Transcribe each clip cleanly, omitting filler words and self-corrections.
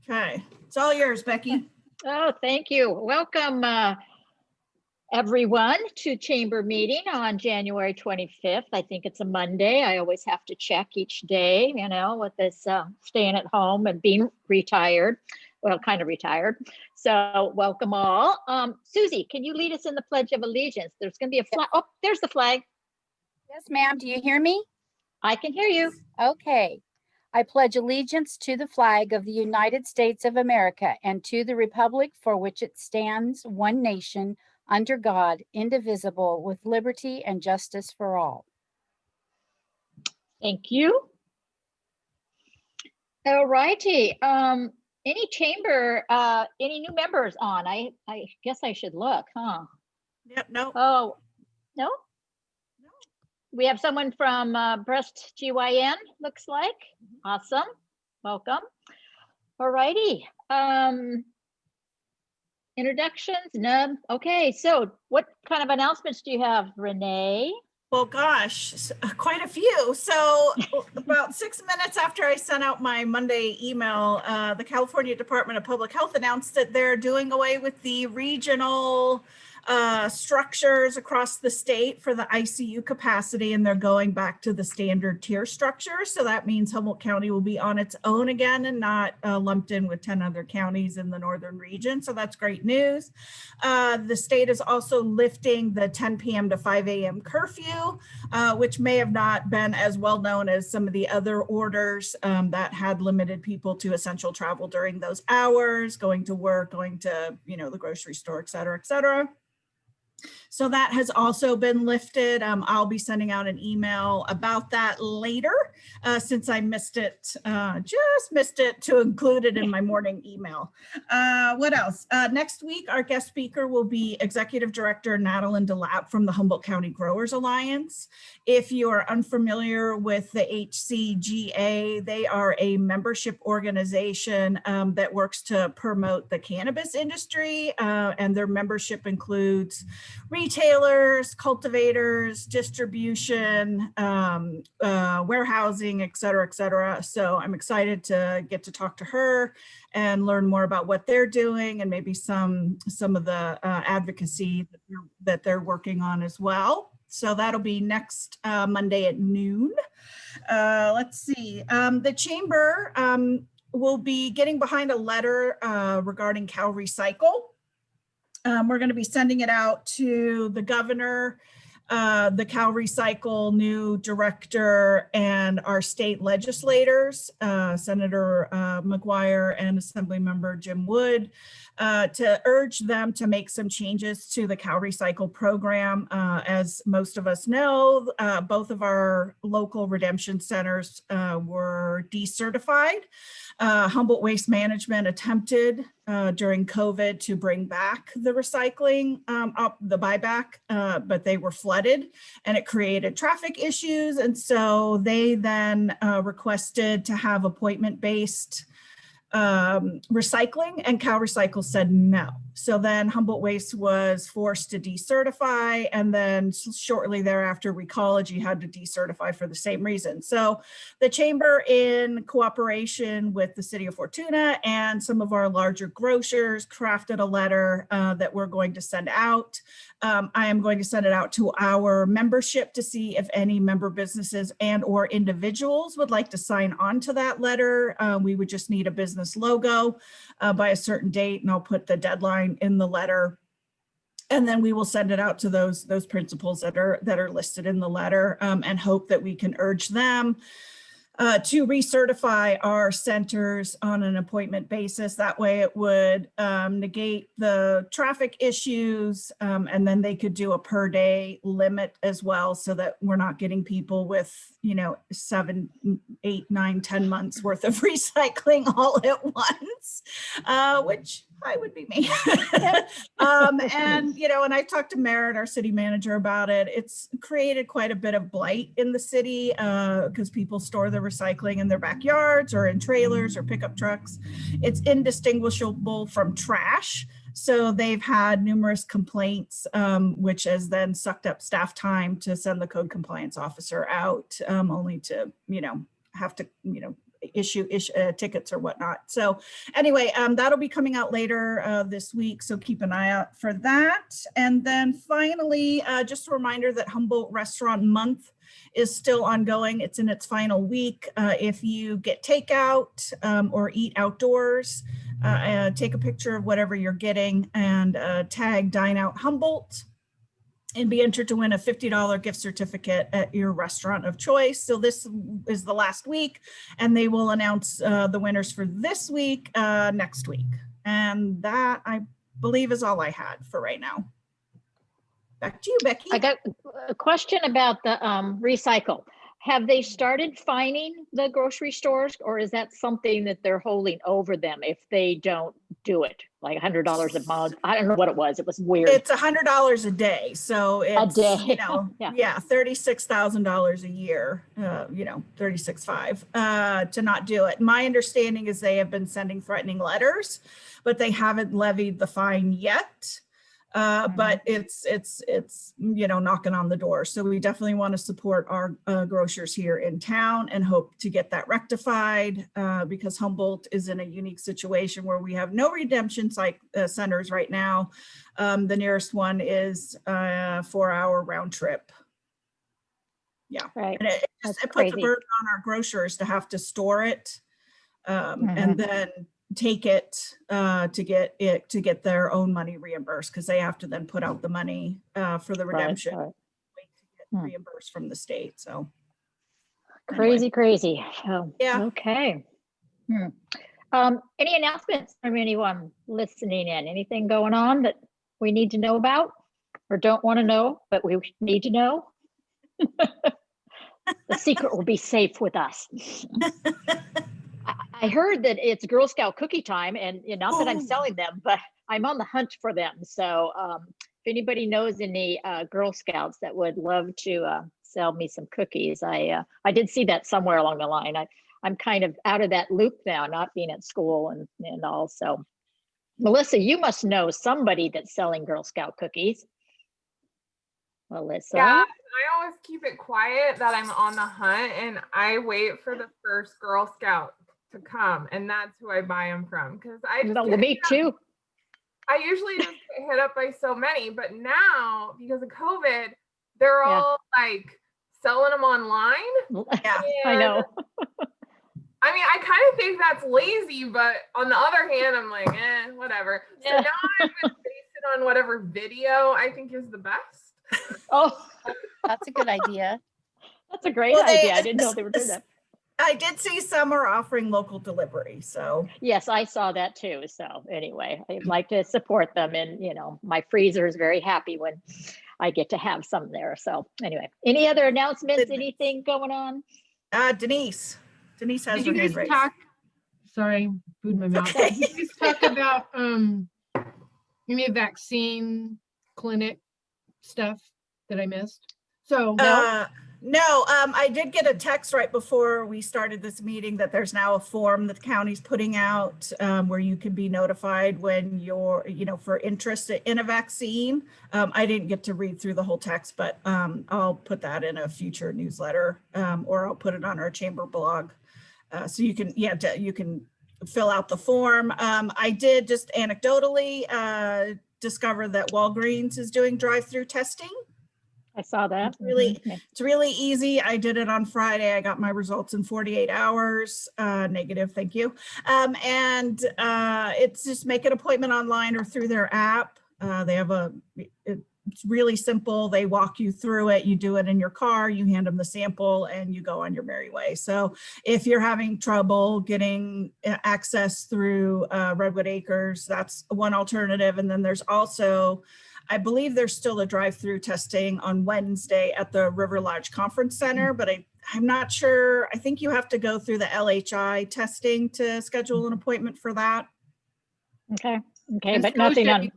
Okay, it's all yours, Becky. Oh, thank you. Welcome, everyone, to chamber meeting on January 25th. I think it's a Monday. I always have to check each day, with this staying at home and being retired. Well, kind of retired. So welcome all. Susie, can you lead us in the Pledge of Allegiance? There's going to be a flag. Oh, there's the flag. Yes, ma'am. Do you hear me? I can hear you. Okay. I pledge allegiance to the flag of the United States of America and to the republic for which it stands, one nation, under God, indivisible, with liberty and justice for all. Thank you. All righty. Any chamber, any new members on? I guess I should look, huh? Yep, no. Oh, no? We have someone from Breast GYN, looks like. Awesome. Welcome. All righty. Introductions? None. Okay, so what kind of announcements do you have, Renee? Well, gosh, quite a few. So about 6 minutes after I sent out my Monday email, the California Department of Public Health announced that they're doing away with the regional structures across the state for the ICU capacity, and they're going back to the standard tier structure. So that means Humboldt County will be on its own again and not lumped in with 10 other counties in the northern region. So that's great news. The state is also lifting the 10 p.m. to 5 a.m. curfew, which may have not been as well known as some of the other orders that had limited people to essential travel during those hours, going to work, going to, the grocery store, et cetera, et cetera. So that has also been lifted. I'll be sending out an email about that later since I missed it, just missed it to include it in my morning email. What else? Next week, our guest speaker will be Executive Director Natalie DeLapp from the Humboldt County Growers Alliance. If you are unfamiliar with the HCGA, they are a membership organization that works to promote the cannabis industry, and their membership includes retailers, cultivators, distribution, warehousing, et cetera, et cetera. So I'm excited to get to talk to her and learn more about what they're doing and maybe some of the advocacy that they're working on as well. So that'll be next Monday at noon. Let's see. The chamber will be getting behind a letter regarding Cal Recycle. We're going to be sending it out to the governor, the Cal Recycle new director, and our state legislators, Senator McGuire and Assemblymember Jim Wood, to urge them to make some changes to the Cal Recycle program. As most of us know, both of our local redemption centers were decertified. Humboldt Waste Management attempted during COVID to bring back the recycling, the buyback, but they were flooded and it created traffic issues. And so they then requested to have appointment-based recycling, and Cal Recycle said no. So then Humboldt Waste was forced to decertify, and then shortly thereafter, Recology had to decertify for the same reason. So the chamber, in cooperation with the city of Fortuna and some of our larger grocers, crafted a letter that we're going to send out. I am going to send it out to our membership to see if any member businesses and or individuals would like to sign on to that letter. We would just need a business logo by a certain date, and I'll put the deadline in the letter. And then we will send it out to those principals that are listed in the letter, and hope that we can urge them to recertify our centers on an appointment basis. That way it would negate the traffic issues, and then they could do a per day limit as well, so that we're not getting people with 7, 8, 9, 10 months worth of recycling all at once, which I would be me. And I talked to Merritt, our city manager, about it. It's created quite a bit of blight in the city because people store their recycling in their backyards or in trailers or pickup trucks. It's indistinguishable from trash. So they've had numerous complaints, which has then sucked up staff time to send the code compliance officer out, only to, have to, issue tickets or whatnot. So anyway, that'll be coming out later this week. So keep an eye out for that. And then finally, just a reminder that Humboldt Restaurant Month is still ongoing. It's in its final week. If you get takeout or eat outdoors, take a picture of whatever you're getting and tag Dine Out Humboldt and be entered to win a $50 gift certificate at your restaurant of choice. So this is the last week, and they will announce the winners for this week next week. And that, I believe, is all I had for right now. Back to you, Becky. I got a question about the recycle. Have they started fining the grocery stores, or is that something that they're holding over them if they don't do it? Like $100 a month? I don't know what it was. It was weird. It's $100 a day. So it's, day. you know, yeah, $36,000 a year, you know, 36.5 to not do it. My understanding is they have been sending threatening letters, but they haven't levied the fine yet. But it's, you know, knocking on the door. So we definitely want to support our grocers here in town and hope to get that rectified because Humboldt is in a unique situation where we have no redemption centers right now. The nearest one is a 4-hour round trip. Yeah, right. And it puts a burden on our grocers to have to store it and then take it to get their own money reimbursed, because they have to then put out the money for the redemption Right. wait to get reimbursed from the state. So crazy. Oh, yeah. Okay. Any announcements from anyone listening in? Anything going on that we need to know about or don't want to know, but we need to know? The secret will be safe with us. I heard that it's Girl Scout cookie time, and not that I'm selling them, but I'm on the hunt for them. So if anybody knows any Girl Scouts that would love to sell me some cookies, I did see that somewhere along the line. I'm kind of out of that loop now, not being at school and all. So Melissa, you must know somebody that's selling Girl Scout cookies. Melissa? Yeah, I always keep it quiet that I'm on the hunt, and I wait for the first Girl Scout to come, and that's who I buy them from, because I just me too. I usually just get hit up by so many, but now because of COVID, they're all like selling them online. Yeah, I know. I mean, I kind of think that's lazy, but on the other hand, I'm like, whatever. So now I'm going to base it on whatever video I think is the best. Oh, that's a good idea. That's a great idea. I didn't know they were doing that. I did see some are offering local delivery. So yes, I saw that too. So anyway, I'd like to support them, and my freezer is very happy when I get to have some there. So anyway, any other announcements? Anything going on? Denise has Did her you hand guys raised. Sorry, food in my mouth. Okay. Did you guys talk about any vaccine clinic stuff that I missed? So no, I did get a text right before we started this meeting that there's now a form that the county's putting out where you can be notified when you're, for interest in a vaccine. I didn't get to read through the whole text, but I'll put that in a future newsletter or I'll put it on our chamber blog. So you can fill out the form. I did just anecdotally discover that Walgreens is doing drive-through testing. I saw that. It's really easy. I did it on Friday. I got my results in 48 hours, negative, thank you. And it's just make an appointment online or through their app. They have it's really simple. They walk you through it. You do it in your car, you hand them the sample and you go on your merry way. So if you're having trouble getting access through Redwood Acres, that's one alternative. And then there's also, I believe there's still a drive-through testing on Wednesday at the River Lodge Conference Center, but I'm not sure. I think you have to go through the LHI testing to schedule an appointment for that. Okay, and but Scotia, nothing on.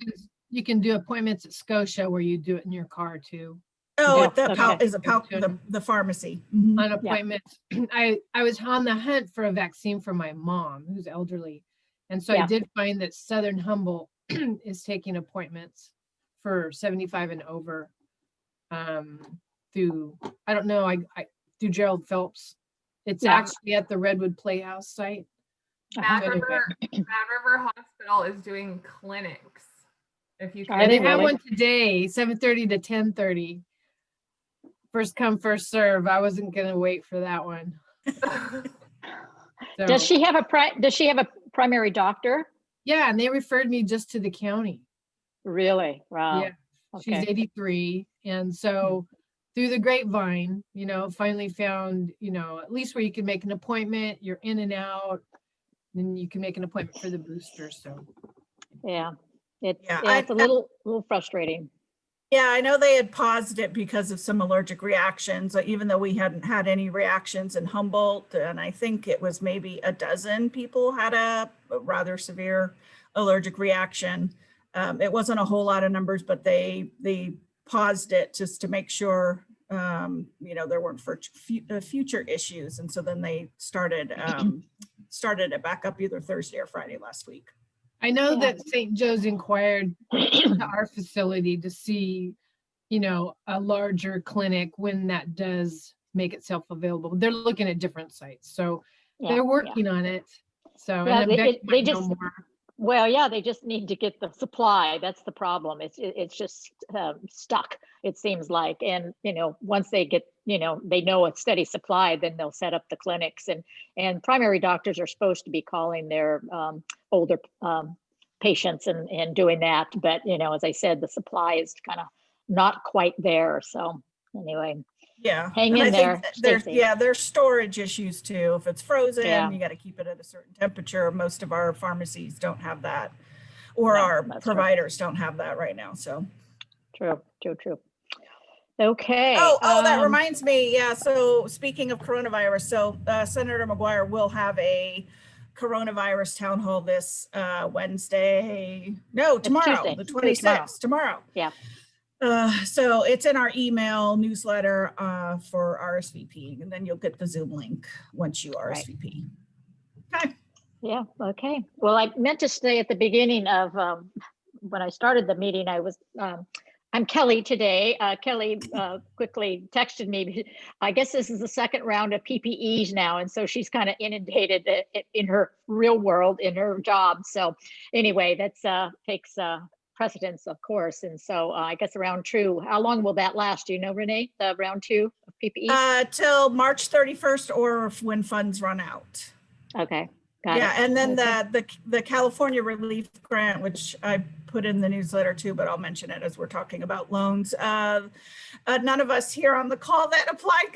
You can do appointments at Scotia where you do it in your car too. Oh, Yeah, the pharmacy. Mm-hmm. On appointments. I was on the hunt for a vaccine for my mom who's elderly. And so I did find that Southern Humboldt is taking appointments for 75 and over through, I don't know, through Gerald Phelps It's Yeah. actually at the Redwood Playhouse site. Mad Anyway. River Hospital is doing clinics. If you Are Yeah, can, they they have really? one today, 7:30 to 10:30. First come, first serve. I wasn't gonna wait for that one. Does So, she have a primary doctor? yeah, and they referred me just to the county. Really? Wow. Yeah, she's Okay. 83. And so through the grapevine, finally found, at least where you can make an appointment, you're in and out, then you can make an appointment for the booster. So Yeah. It's Yeah, it's a little frustrating. Yeah, I know they had paused it because of some allergic reactions, even though we hadn't had any reactions in Humboldt. And I think it was maybe a dozen people had a rather severe allergic reaction. It wasn't a whole lot of numbers, but they paused it just to make sure, there weren't future issues. And so then they started it back up either Thursday or Friday last week. I know Yeah. that St. Joe's inquired to our facility to see, a larger clinic when that does make itself available. They're looking at different sites. So Yeah. they're Yeah. working on it. So, Yeah, and then Becky they might know just more. Well, yeah, they just need to get the supply. That's the problem. It's just stuck, it seems like. And, once they get, they know a steady supply, then they'll set up the clinics. And primary doctors are supposed to be calling their older patients and doing that. But, as I said, the supply is kind of not quite there. So anyway, Yeah. hang And in I there. think Stay safe. there's storage issues too. If it's frozen, Yeah. you got to keep it at a certain temperature. Most of our pharmacies don't have that, or No, our that's true. providers don't have that right now. So. True. Okay. Oh, that reminds me. Yeah. So speaking of coronavirus, so Senator McGuire will have a coronavirus town hall this Wednesday. No, tomorrow, Tuesday. the Tomorrow. 26th, tomorrow. Yeah. So it's in our email newsletter for RSVP, and then you'll get the Zoom link once you RSVP. Okay. Yeah. Okay. Well, I meant to say at the beginning of when I started the meeting, I'm Kelly today. Kelly quickly texted me. I guess this is the second round of PPEs now. And so she's kind of inundated in her real world, in her job. So anyway, that's takes precedence, of course. And so I guess round two, how long will that last? Do you know, Renee, the round two of PPE? Till March 31st or when funds run out. Okay. Got Yeah, it. and then Okay. the California Relief Grant, which I put in the newsletter too, but I'll mention it as we're talking about loans. None of us here on the call that applied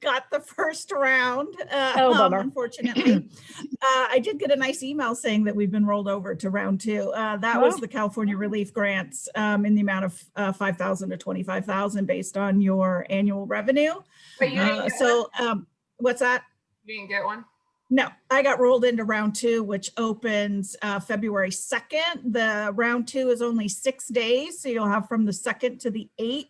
got the first round, Bummer. unfortunately. I did get a nice email saying that we've been rolled over to round two. That was the California Relief Grants in the amount of $5,000 to $25,000 based on your annual revenue. But you didn't get one? What's that? You didn't get one? No, I got rolled into round two, which opens February 2nd. The round two is only 6 days. So you'll have from the 2nd to the 8th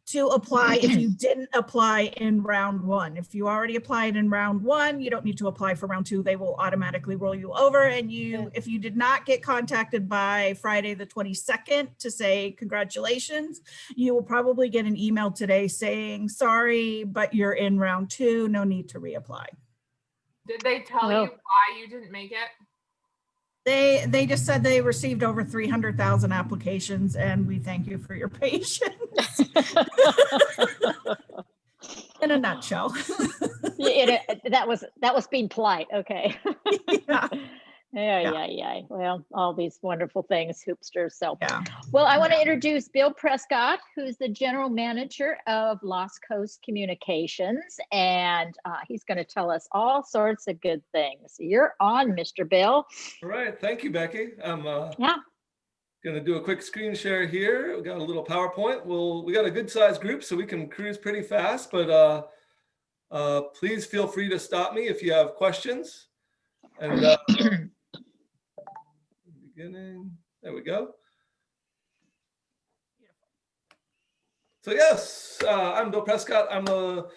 to apply if you didn't apply in round one. If you already applied in round one, you don't need to apply for round two. They will automatically roll you over. And if you did not get contacted by Friday the 22nd to say congratulations, you will probably get an email today saying, sorry, but you're in round two. No need to reapply. Did they tell you why you didn't make it? They just said they received over 300,000 applications, and we thank you for your patience. In a nutshell. That was being polite. Okay. Yeah. Yeah. Well, all these wonderful things, hoopsters. So, Yeah. well, I want to introduce Bill Prescott, who's the general manager of Lost Coast Communications, and he's going to tell us all sorts of good things. You're on, Mr. Bill. All right. Thank you, Becky. I'm Yeah. going to do a quick screen share here. We got a little PowerPoint. We got a good sized group, so we can cruise pretty fast, but please feel free to stop me if you have questions. And beginning, there we go. So yes, I'm Bill Prescott. I'm a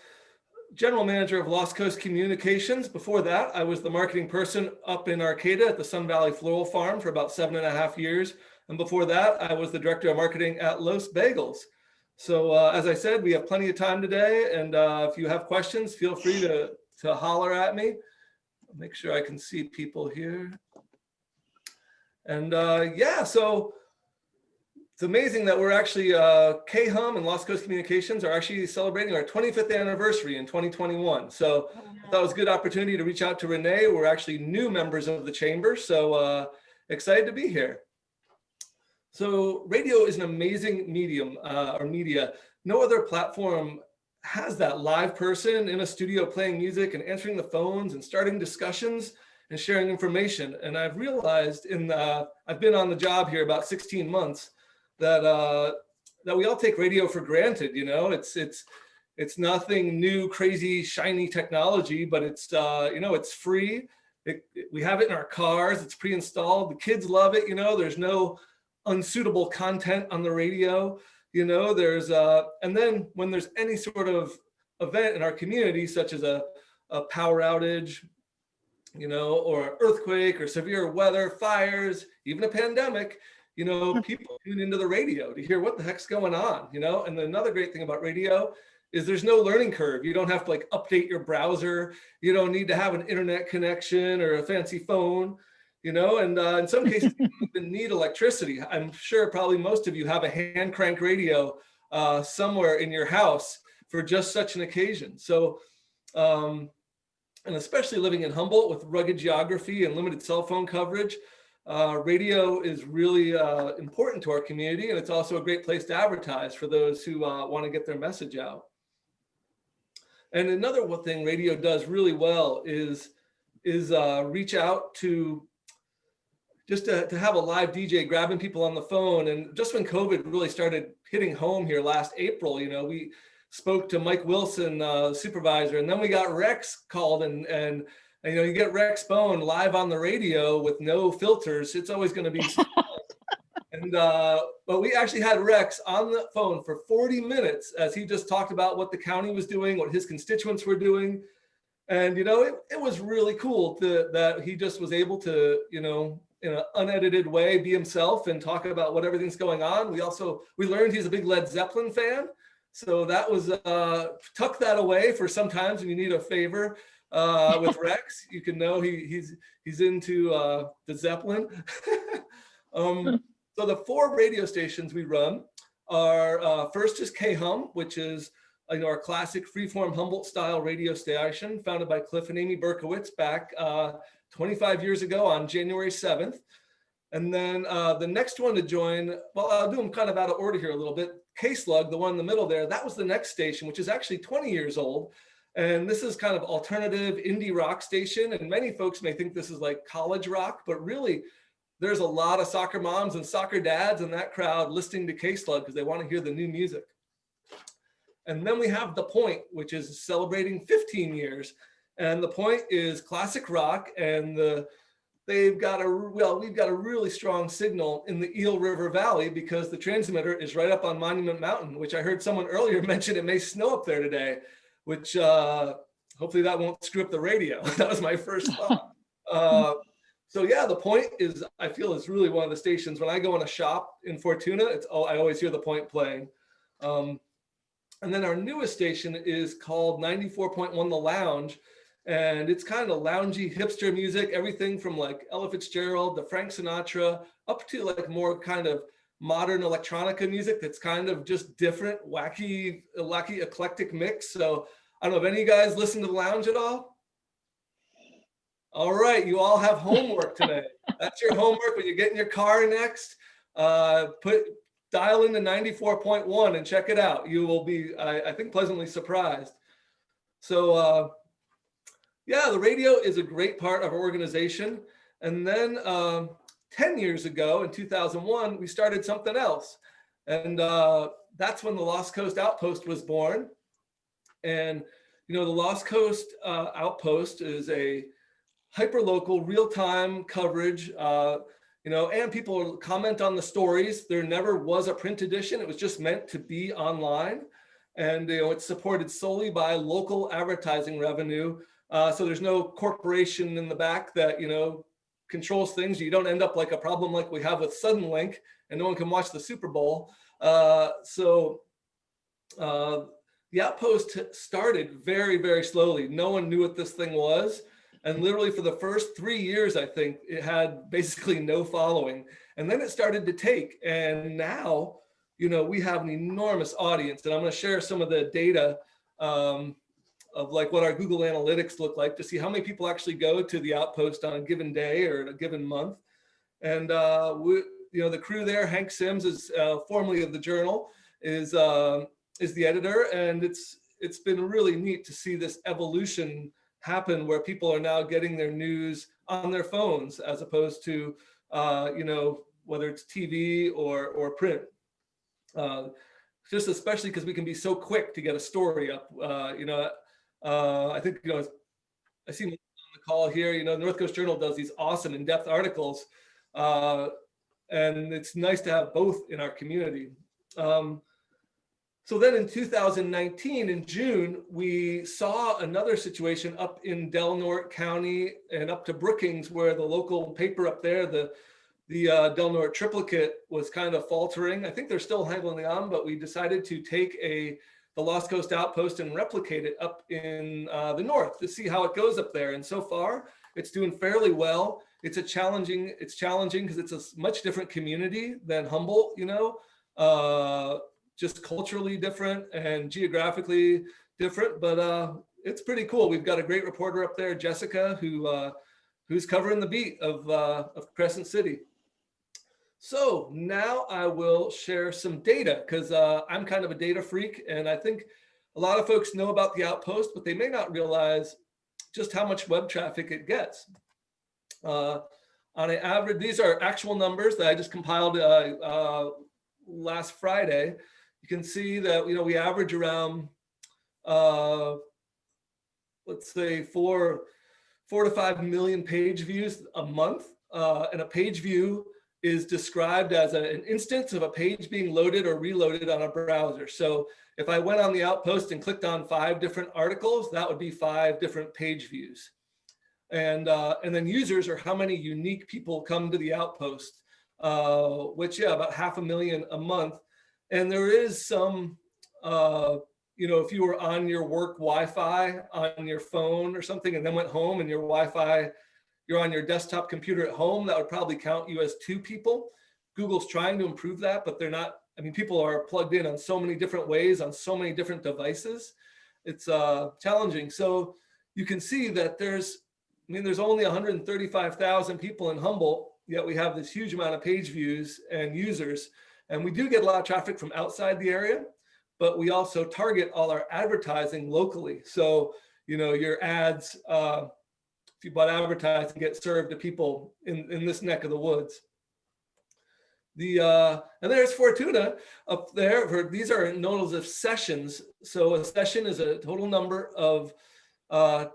general manager of Lost Coast Communications. Before that, I was the marketing person up in Arcata at the Sun Valley Floral Farm for about 7.5 years. And before that, I was the director of marketing at Los Bagels. So as I said, we have plenty of time today. And if you have questions, feel free to to holler at me. I'll make sure I can see people here. And yeah, so it's amazing that we're actually, K-Hum and Lost Coast Communications are actually celebrating our 25th anniversary in 2021. So I thought it was a good opportunity to reach out to Renee. We're actually new members of the chamber, so excited to be here. So radio is an amazing medium or media. No other platform has that live person in a studio playing music and answering the phones and starting discussions and sharing information. And I've realized I've been on the job here about 16 months that that we all take radio for granted. You know, it's nothing new, crazy, shiny technology, but it's you know, it's free. We have it in our cars. It's pre-installed. The kids love it. You know, there's no unsuitable content on the radio. You know, there's and then when there's any sort of event in our community, such as a power outage, you know, or earthquake or severe weather, fires, even a pandemic, you know, people tune into the radio to hear what the heck's going on, you know. And another great thing about radio is there's no learning curve. You don't have to like update your browser. You don't need to have an internet connection or a fancy phone, you know. And in some cases, you don't even need electricity. I'm sure probably most of you have a hand crank radio somewhere in your house for just such an occasion. So, and especially living in Humboldt with rugged geography and limited cell phone coverage, radio is really important to our community, and it's also a great place to advertise for those who want to get their message out. And another thing radio does really well is reach out to just to have a live DJ grabbing people on the phone. And just when COVID really started hitting home here last April, you know, we spoke to Mike Wilson, supervisor, and then we got Rex called, and you know, you get Rex Bone live on the radio with no filters. It's always going to be and but we actually had Rex on the phone for 40 minutes as he just talked about what the county was doing, what his constituents were doing. And, you know, it was really cool that he just was able to, you know, in an unedited way, be himself and talk about what everything's going on. We learned he's a big Led Zeppelin fan. So that was, tuck that away for sometimes when you need a favor with Rex. You can know he's into the Zeppelin. So the 4 radio stations we run are, first is K-Hum, which is, you know, our classic freeform Humboldt style radio station founded by Cliff and Amy Berkowitz back 25 years ago on January 7th. And then the next one to join, well, I'll do them kind of out of order here a little bit. K-Slug, the one in the middle there, that was the next station, which is actually 20 years old. And this is kind of alternative indie rock station. And many folks may think this is like college rock, but really there's a lot of soccer moms and soccer dads in that crowd listening to K-Slug because they want to hear the new music. And then we have The Point, which is celebrating 15 years. And The Point is classic rock, and we've got a really strong signal in the Eel River Valley because the transmitter is right up on Monument Mountain, which I heard someone earlier mention it may snow up there today, which hopefully that won't screw up the radio. That was my first thought. So yeah, The Point I feel is really one of the stations. When I go in a shop in Fortuna, I always hear The Point playing. And then our newest station is called 94.1 The Lounge. And it's kind of loungy hipster music, everything from like Ella Fitzgerald to Frank Sinatra up to like more kind of modern electronica music that's kind of just different, wacky, eclectic mix. So I don't know if any of you guys listen to The Lounge at all? All right, you all have homework today. That's your homework when you get in your car next. Dial into 94.1 and check it out. You will be, I think, pleasantly surprised. So yeah, the radio is a great part of our organization. And then 10 years ago in 2001, we started something else. And that's when the Lost Coast Outpost was born. And, you know, the Lost Coast Outpost is a hyper-local, real-time coverage, you know, and people comment on the stories. There never was a print edition. It was just meant to be online. And, you know, it's supported solely by local advertising revenue. So there's no corporation in the back that, you know, controls things. You don't end up like a problem like we have with Suddenlink and no one can watch the Super Bowl. Yeah, the outpost started very, very slowly. No one knew what this thing was. And literally for the first 3 years, I think it had basically no following. And then it started to take. And now, you know, we have an enormous audience. And I'm going to share some of the data of like what our Google Analytics look like to see how many people actually go to the outpost on a given day or a given month. And you know, the crew there, Hank Sims is formerly of the Journal, is the editor, and it's been really neat to see this evolution happen where people are now getting their news on their phones as opposed to you know, whether it's TV or print. Just especially because we can be so quick to get a story up. You know, I think, you know, I see on the call here, you know, North Coast Journal does these awesome in-depth articles. And it's nice to have both in our community. So then in 2019, in June, we saw another situation up in Del Norte County and up to Brookings, where the local paper up there, the Del Norte Triplicate, was kind of faltering. I think they're still hanging on, but we decided to take the Lost Coast Outpost and replicate it up in the north to see how it goes up there. And so far, it's doing fairly well. It's challenging because it's a much different community than Humboldt, you know, just culturally different and geographically different, but it's pretty cool. We've got a great reporter up there, Jessica, who's covering the beat of Crescent City. So now I will share some data because I'm kind of a data freak, and I think a lot of folks know about the Outpost, but they may not realize just how much web traffic it gets. On an average, these are actual numbers that I just compiled last Friday. You can see that, you know, we average around, let's say 4 to 5 million page views a month. And a page view is described as an instance of a page being loaded or reloaded on a browser. So if I went on the Outpost and clicked on 5 different articles, that would be 5 different page views. And then users are how many unique people come to the Outpost, which, yeah, about 500,000 a month. And there is some, you know, if you were on your work Wi-Fi on your phone or something and then went home and your Wi-Fi, you're on your desktop computer at home, that would probably count you as 2 people. Google's trying to improve that, but they're not. I mean, people are plugged in on so many different ways, on so many different devices. It's challenging. So you can see that there's only 135,000 people in Humboldt, yet we have this huge amount of page views and users. And we do get a lot of traffic from outside the area, but we also target all our advertising locally. So, you know, your ads, if you bought advertising, get served to people in this neck of the woods. And there's Fortuna up there. These are known as sessions. So a session is a total number of, a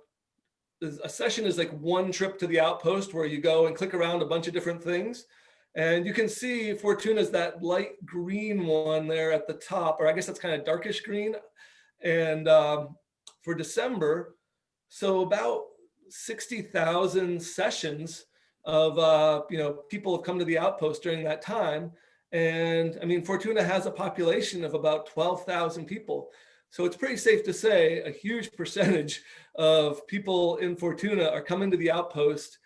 session is like one trip to the Outpost where you go and click around a bunch of different things. And you can see Fortuna is that light green one there at the top, or I guess that's kind of darkish green. And for December, so about 60,000 sessions of, you know, people have come to the Outpost during that time. And I mean, Fortuna has a population of about 12,000 people. So it's pretty safe to say a huge percentage of people in Fortuna are coming to the Outpost,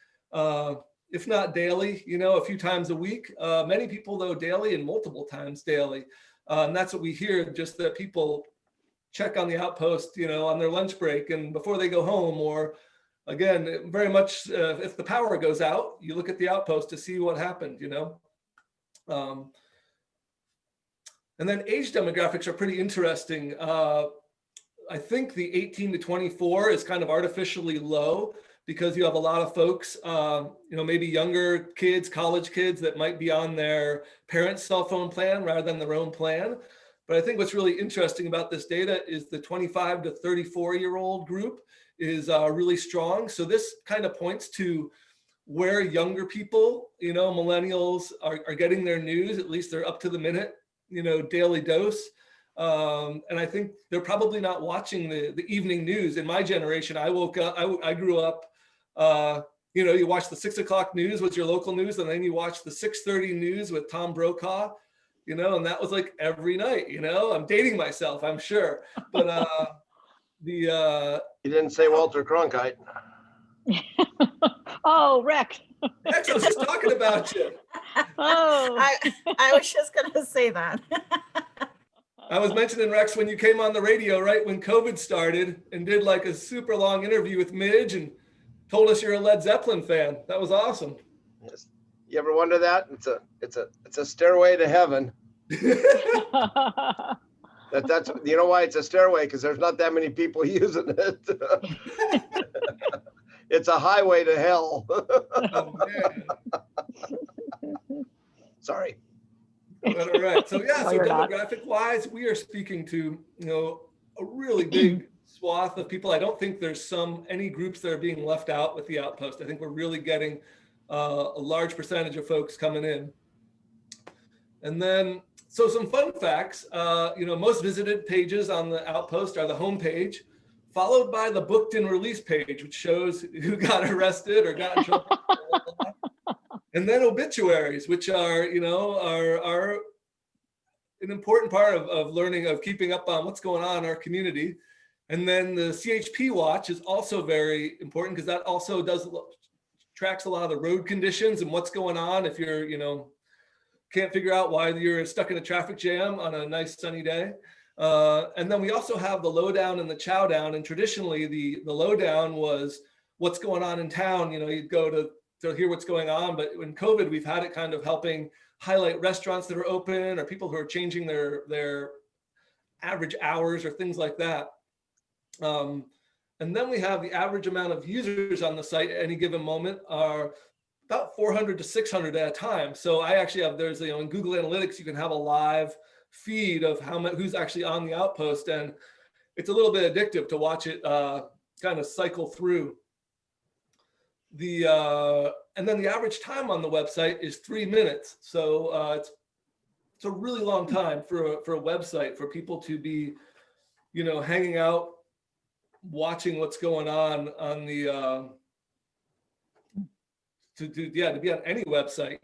if not daily, you know, a few times a week. Many people, though, daily and multiple times daily. And that's what we hear, just that people check on the Outpost, you know, on their lunch break and before they go home, or again, very much if the power goes out, you look at the Outpost to see what happened, you know. And then age demographics are pretty interesting. I think the 18 to 24 is kind of artificially low because you have a lot of folks, you know, maybe younger kids, college kids that might be on their parents' cell phone plan rather than their own plan. But I think what's really interesting about this data is the 25 to 34-year-old group is really strong. So this kind of points to where younger people, you know, millennials are getting their news. At least they're up to the minute, you know, daily dose. And I think they're probably not watching the evening news. In my generation, I woke up, I grew up, you know, you watch the 6 o'clock news was your local news, and then you watch the 6:30 news with Tom Brokaw. and that was like every night, I'm dating myself, I'm sure. But You didn't say Walter Cronkite. Oh, Rex. Rex, I was just talking about you. Oh, I was just going to say that. I was mentioning, Rex, when you came on the radio, right when COVID started, and did like a super long interview with Midge and told us you're a Led Zeppelin fan. That was awesome. Yes. You ever wonder that? It's a stairway to heaven. That's you know why it's a stairway, because there's not that many people using it. It's a highway to hell. Oh, man. Sorry. All right. So yeah, No, so you're not. demographic wise, we are speaking to, a really big swath of people. I don't think there's any groups that are being left out with the Outpost. I think we're really getting a large percentage of folks coming in. And then, so some fun facts, most visited pages on the Outpost are the homepage, followed by the booked and released page, which shows who got arrested or got in trouble. And then obituaries, which are an important part of learning, of keeping up on what's going on in our community. And then the CHP watch is also very important, because that also tracks a lot of the road conditions and what's going on if you're, can't figure out why you're stuck in a traffic jam on a nice sunny day. And then we also have the lowdown and the chowdown. And traditionally the lowdown was what's going on in town. You'd go to hear what's going on. But in COVID, we've had it kind of helping highlight restaurants that are open, or people who are changing their average hours or things like that. And then we have the average amount of users on the site at any given moment are about 400 to 600 at a time. So I actually have, in Google Analytics, you can have a live feed of who's actually on the Outpost. And it's a little bit addictive to watch it kind of cycle through. And then the average time on the website is 3 minutes. So it's a really long time for a website, for people to be, hanging out, watching what's going on the, to be on any website,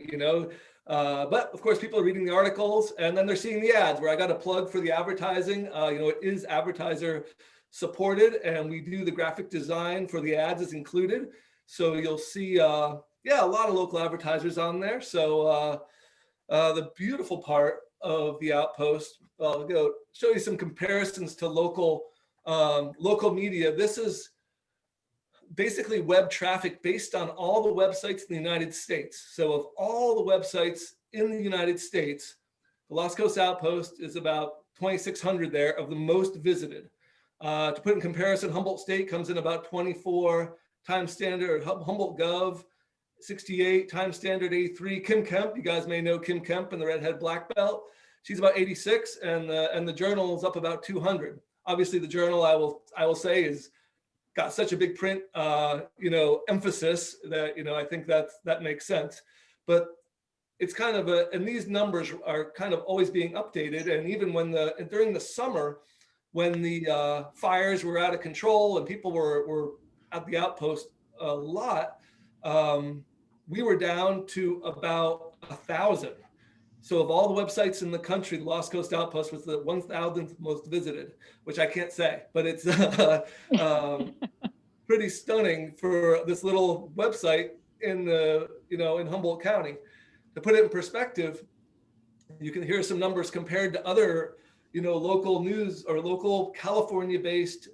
but of course people are reading the articles, and then they're seeing the ads, where I got a plug for the advertising. It is advertiser supported, and we do the graphic design for the ads is included. So you'll see, a lot of local advertisers on there. So the beautiful part of the Outpost, I'll go show you some comparisons to local media. This is basically web traffic based on all the websites in the United States. So of all the websites in the United States, the Lost Coast Outpost is about 2,600 there of the most visited. To put in comparison, Humboldt State comes in about 24, Time Standard, Humboldt Gov, 68, Time Standard 83. Kim Kemp, you guys may know Kim Kemp and the Redhead Black Belt. She's about 86, and the Journal is up about 200. Obviously, the Journal, I will say, is got such a big print, emphasis that, I think that makes sense. But it's kind of and these numbers are kind of always being updated. And even during the summer, when the fires were out of control and people were at the Outpost a lot, we were down to about 1,000. So of all the websites in the country, the Lost Coast Outpost was the 1,000th most visited, which I can't say, but it's pretty stunning for this little website in in Humboldt County. To put it in perspective, you can hear some numbers compared to other, local news or local California-based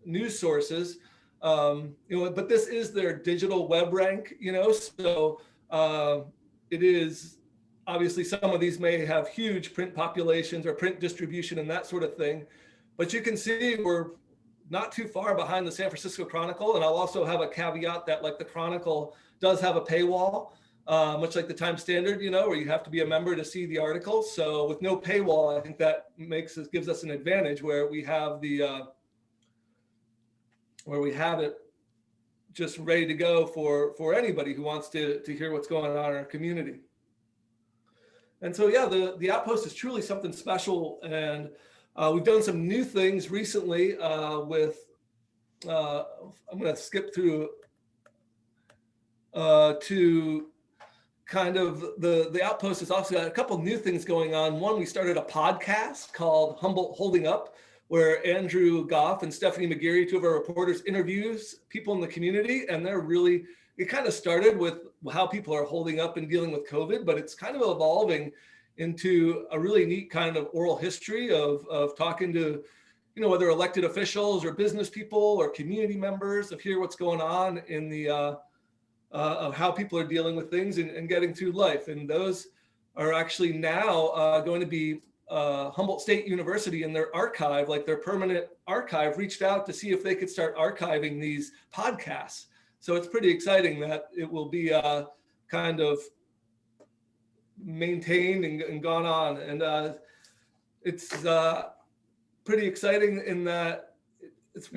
news sources. But this is their digital web rank, so it is. Obviously, some of these may have huge print populations or print distribution and that sort of thing, but you can see we're not too far behind the San Francisco Chronicle. And I'll also have a caveat that, like, the Chronicle does have a paywall, much like the Time Standard, where you have to be a member to see the articles. So with no paywall, I think that gives us an advantage where we have it just ready to go for anybody who wants to hear what's going on in our community. And so, the Outpost is truly something special. And we've done some new things recently with, I'm going to skip through to kind of the Outpost has also got a couple new things going on. One, we started a podcast called Humboldt Holding Up, where Andrew Goff and Stephanie McGeary, two of our reporters, interviews people in the community. And it kind of started with how people are holding up and dealing with COVID, but it's kind of evolving into a really neat kind of oral history of talking to, whether elected officials or business people or community members, of hear what's going on in the of how people are dealing with things and getting through life. And those are actually now going to be Humboldt State University in their archive, like their permanent archive, reached out to see if they could start archiving these podcasts. So it's pretty exciting that it will be kind of maintained and gone on. And it's pretty exciting in that it's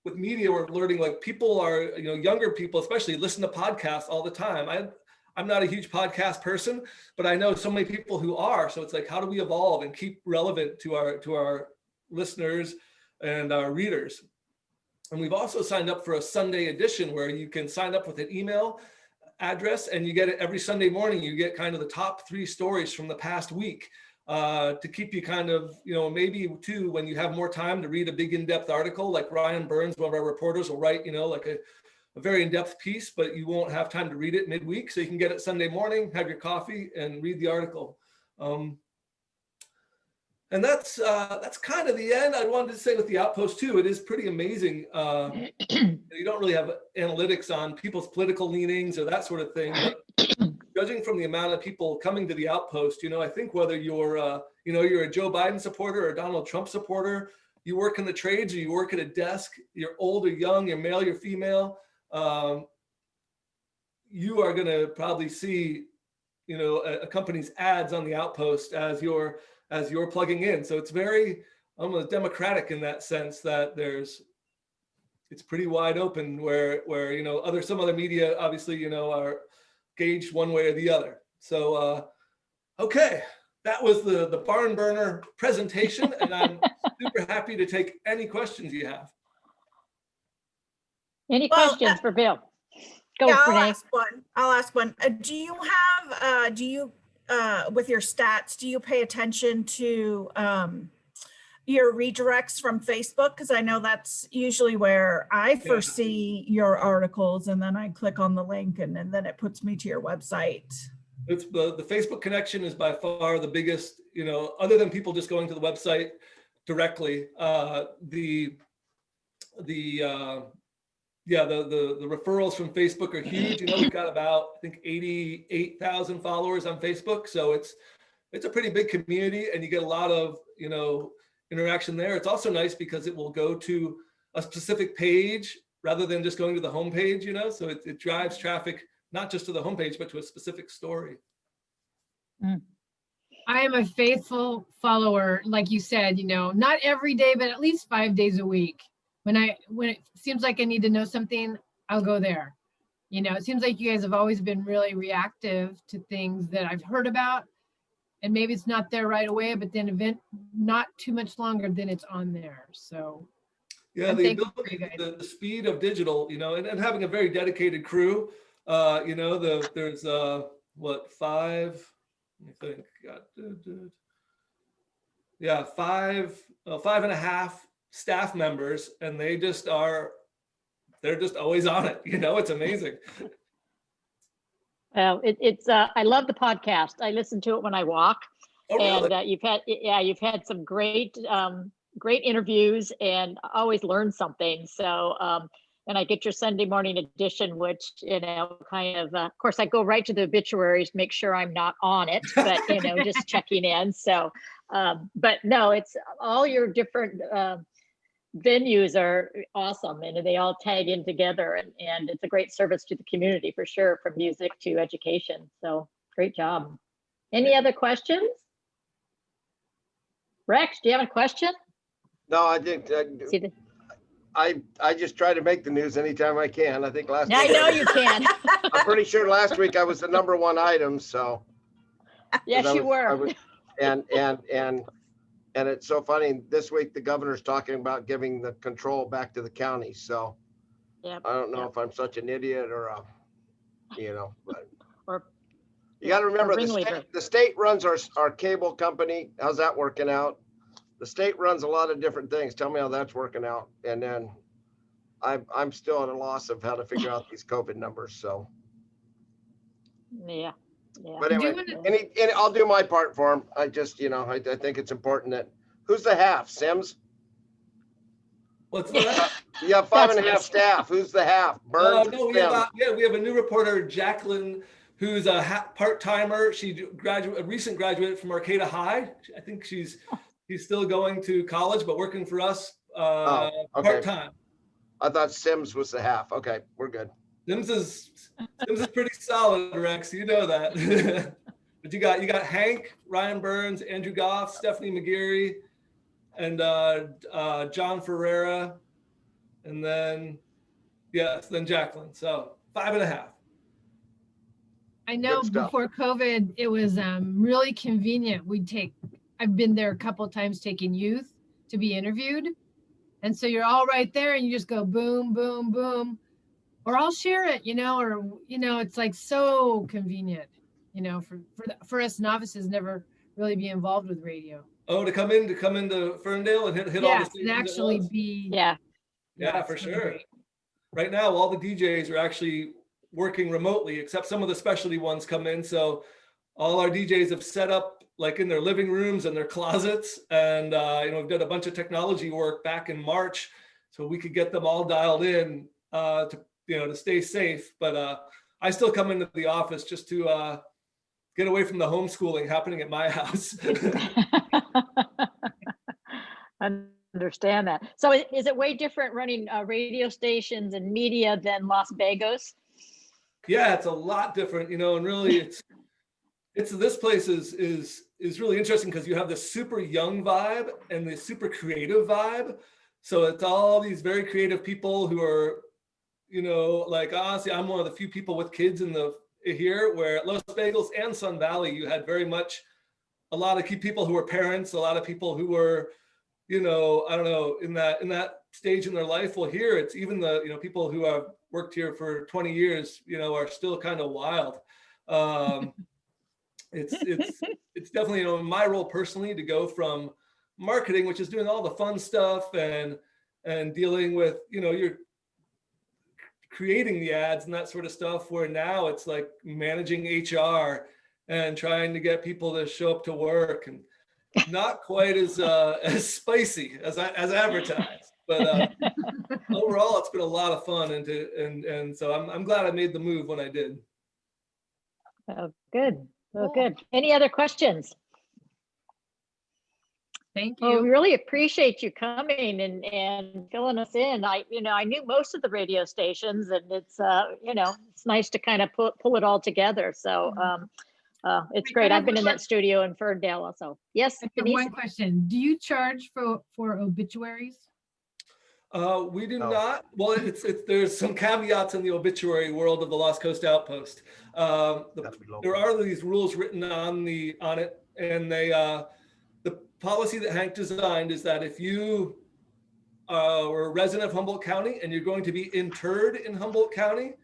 with media, we're learning, like, people are, younger people especially, listen to podcasts all the time. I'm not a huge podcast person, but I know so many people who are. So it's like, how do we evolve and keep relevant to our listeners and our readers? And we've also signed up for a Sunday edition where you can sign up with an email address, and you get it every Sunday morning. You get kind of the top 3 stories from the past week. To keep you kind of, maybe too, when you have more time to read a big in-depth article, like Ryan Burns, one of our reporters, will write, like a very in-depth piece, but you won't have time to read it midweek. So you can get it Sunday morning, have your coffee, and read the article. And that's kind of the end. I wanted to say with the Outpost too, it is pretty amazing. You don't really have analytics on people's political leanings or that sort of thing, but judging from the amount of people coming to the Outpost, I think whether you're, you're a Joe Biden supporter or a Donald Trump supporter, you work in the trades or you work at a desk, you're old or young, you're male, you're female, you are going to probably see, a company's ads on the Outpost as you're plugging in. So it's very almost democratic in that sense that it's pretty wide open where some other media obviously, are gauged one way or the other. So, okay, that was the barn burner presentation, and I'm super happy to take any questions you have. Any questions for Bill? Go, yeah, Renee. I'll ask one. Do you have, with your stats, do you pay attention to your redirects from Facebook? Because I know that's usually where I first see your articles, and then I click on the link and then it puts me to your website. It's the Facebook connection is by far the biggest, other than people just going to the website directly. The referrals from Facebook are huge. We've got about, I think, 88,000 followers on Facebook. So it's a pretty big community, and you get a lot of, interaction there. It's also nice because it will go to a specific page rather than just going to the homepage, so it drives traffic, not just to the homepage, but to a specific story. I am a faithful follower, like you said, not every day, but at least 5 days a week. When it seems like I need to know something, I'll go there. It seems like you guys have always been really reactive to things that I've heard about, and maybe it's not there right away, but then not too much longer, then it's on there. So yeah, the ability, the speed of digital, and having a very dedicated crew, there's 5, let me think, 5.5 staff members, and they're just always on it. It's amazing. Well, I love the podcast. I listen to it when I walk. Oh, really? And you've had some great interviews, and always learn something. So, and I get your Sunday morning edition, which, of course, I go right to the obituaries, make sure I'm not on it, but, just checking in. So, but no, it's all your different venues are awesome, and they all tag in together, and it's a great service to the community for sure, from music to education. So great job. Any other questions? Rex, do you have a question? No, I think I just try to make the news anytime I can. I think last week, I know you can. I'm pretty sure last week I was the #1 item. So yes, you were. And it's so funny. This week the governor's talking about giving the control back to the county. So I don't know if I'm such an idiot or but. You got to remember ringleader. the state runs our cable company. How's that working out? The state runs a lot of different things. Tell me how that's working out. And then I'm still at a loss of how to figure out these COVID numbers. So, Yeah. Yeah. but anyway, and I'll do my part for him. I just, I think it's important that who's the half, Sims? What's that? You have 5.5 staff. Who's the half? Burns. No, we have a new reporter, Jacqueline, who's a part-timer. She a recent graduate from Arcata High. I think she's still going to college, but working for us okay. part-time. I thought Sims was the half. Okay, we're good. Sims is pretty solid, Rex. You know that. But you got Hank, Ryan Burns, Andrew Goff, Stephanie McGeary, and John Ferreira, and then Jacqueline. So 5.5. I know before COVID, it was really convenient. I've been there a couple of times taking youth to be interviewed. And so you're all right there and you just go boom, boom, boom, or I'll share it, it's like so convenient, for us novices never really be involved with radio. Oh, to come into Ferndale and hit all the stations and actually be. Yeah, for sure. Great. Right now, all the DJs are actually working remotely, except some of the specialty ones come in. So all our DJs have set up like in their living rooms and their closets. And, we've done a bunch of technology work back in March so we could get them all dialed in to stay safe. But I still come into the office just to get away from the homeschooling happening at my house. Understand that. So is it way different running radio stations and media than Las Vegas? Yeah, it's a lot different, and really this place is really interesting because you have this super young vibe and the super creative vibe. So it's all these very creative people who are, like honestly, I'm one of the few people with kids here, where at Los Vegas and Sun Valley, you had very much a lot of people who were parents, a lot of people who were, I don't know, in that stage in their life. Well, here it's even the, people who have worked here for 20 years, are still kind of wild. It's definitely, my role personally to go from marketing, which is doing all the fun stuff and dealing with, you're creating the ads and that sort of stuff, where now it's like managing HR and trying to get people to show up to work, and not quite as spicy as advertised, but overall it's been a lot of fun, and so I'm glad I made the move when I did. Oh, good. Oh, good. Any other questions? Thank you. Well, we really appreciate you coming and filling us in. I knew most of the radio stations, and it's it's nice to kind of pull it all together. So it's great. I've been in that studio in Ferndale also. Yes, Denise? One question. Do you charge for obituaries? We do not. Well, there's some caveats in the obituary world of the Lost Coast Outpost. There are these rules written on it, and the policy that Hank designed is that if you are a resident of Humboldt County and you're going to be interred in Humboldt County,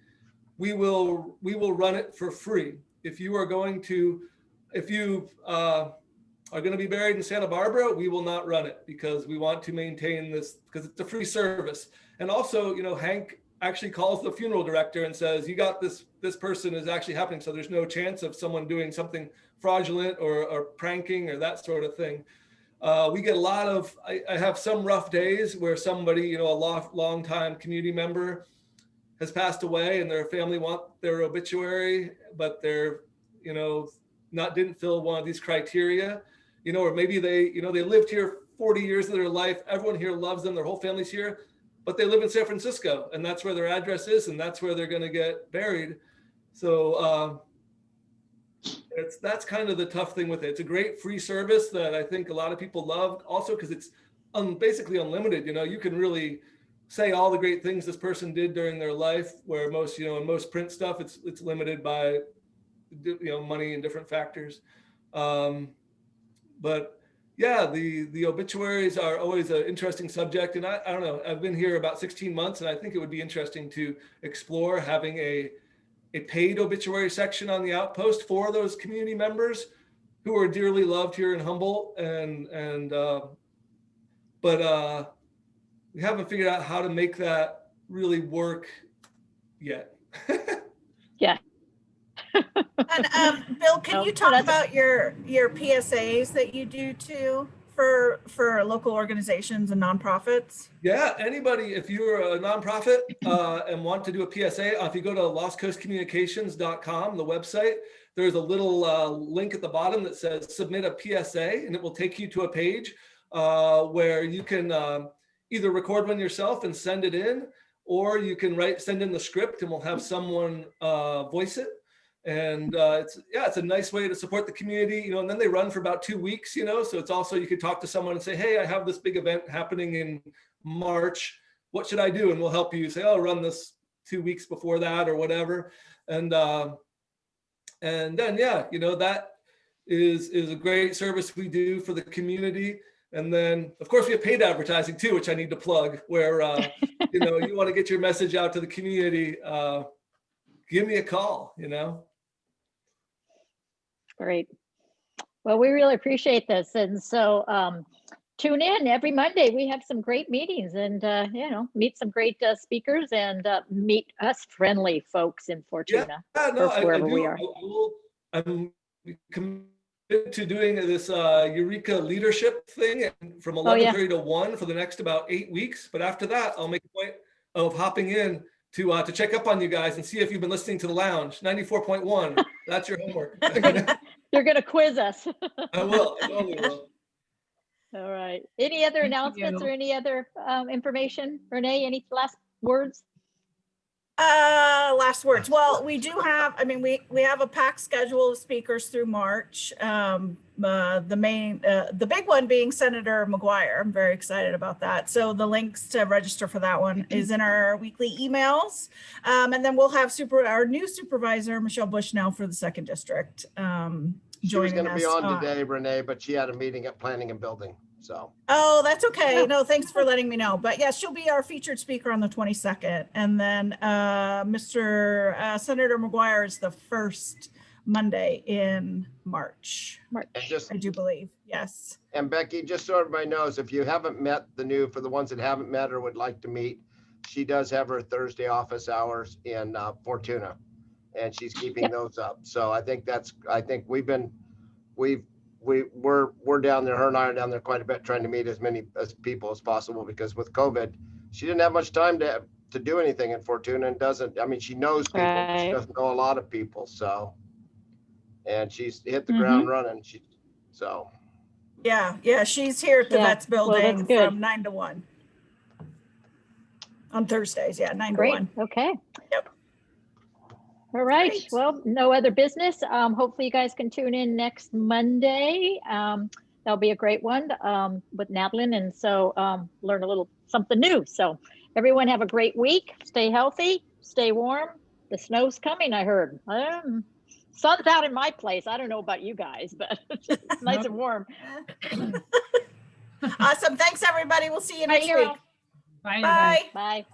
we will run it for free. If you are going to be buried in Santa Barbara, we will not run it, because we want to maintain this, because it's a free service. And also, Hank actually calls the funeral director and says, you got this person is actually happening, so there's no chance of someone doing something fraudulent or pranking or that sort of thing. We get a lot of, I have some rough days where somebody, a long time community member has passed away and their family want their obituary, but they're, didn't fill one of these criteria, or maybe they lived here 40 years of their life. Everyone here loves them. Their whole family's here, but they live in San Francisco, and that's where their address is, and that's where they're going to get buried. So that's kind of the tough thing with it. It's a great free service that I think a lot of people love, also because it's basically unlimited. You can really say all the great things this person did during their life, where most, in most print stuff, it's limited by, money and different factors. But yeah, the obituaries are always an interesting subject. And I don't know, I've been here about 16 months, and I think it would be interesting to explore having a a paid obituary section on the Outpost for those community members who are dearly loved here in Humboldt, but we haven't figured out how to make that really work yet. Yeah. And Bill, can No, you talk that's- about your PSAs that you do too for local organizations and nonprofits? Yeah, anybody, if you're a nonprofit and want to do a PSA, if you go to lostcoastcommunications.com, the website, there's a little link at the bottom that says submit a PSA, and it will take you to a page where you can either record one yourself and send it in, or you can send in the script and we'll have someone voice it. And it's a nice way to support the community, and then they run for about 2 weeks, so it's also, you could talk to someone and say, hey, I have this big event happening in March. What should I do? And we'll help you say, oh, run this 2 weeks before that or whatever. And then, that is a great service we do for the community. And then, of course, we have paid advertising too, which I need to plug, where, you want to get your message out to the community, give me a call, Great. Well, we really appreciate this. And so tune in every Monday. We have some great meetings and, meet some great speakers and meet us friendly folks in Fortuna or wherever we are. I'm committed to doing this Eureka leadership thing from 11:30 to 1 for the next about 8 weeks. But after that, I'll make a point of hopping in to check up on you guys and see if you've been listening to the lounge 94.1. That's your homework. You're gonna quiz us. I will. I totally will. All right. Any other announcements or any other information? Renee, any last words? Last words. Well, we do have, we have a packed schedule of speakers through March. The big one being Senator McGuire. I'm very excited about that. So the links to register for that one is in our weekly emails. And then we'll have our new supervisor, Michelle Bushnell, for the 2nd District. She was going to be on us today, Renee, but she had a meeting at Planning and Building. So. Oh, that's okay. No, thanks for letting me know. But yes, she'll be our featured speaker on the 22nd. And then Senator McGuire is the first Monday in March. I do believe. Yes. And Becky, just so everybody knows, if you haven't met for the ones that haven't met or would like to meet, she does have her Thursday office hours in Fortuna, and she's keeping those up. So I think we're down there, her and I are down there quite a bit trying to meet as many people as possible, because with COVID, she didn't have much time to do anything in Fortuna, and she knows people, but she doesn't know a lot of people. So, and she's hit the ground running. Yeah, she's here at the Vets Building from 9 to 1 on Thursdays. Yeah, 9 to 1. Okay. Yep. All right. Great. Well, no other business. Hopefully you guys can tune in next Monday. That'll be a great one with Madeline. And so learn a little something new. So everyone have a great week. Stay healthy, stay warm. The snow's coming, I heard. Sun's out in my place. I don't know about you guys, but it's nice and warm. Awesome. Thanks, everybody. We'll see you next week. Bye. Bye. Bye.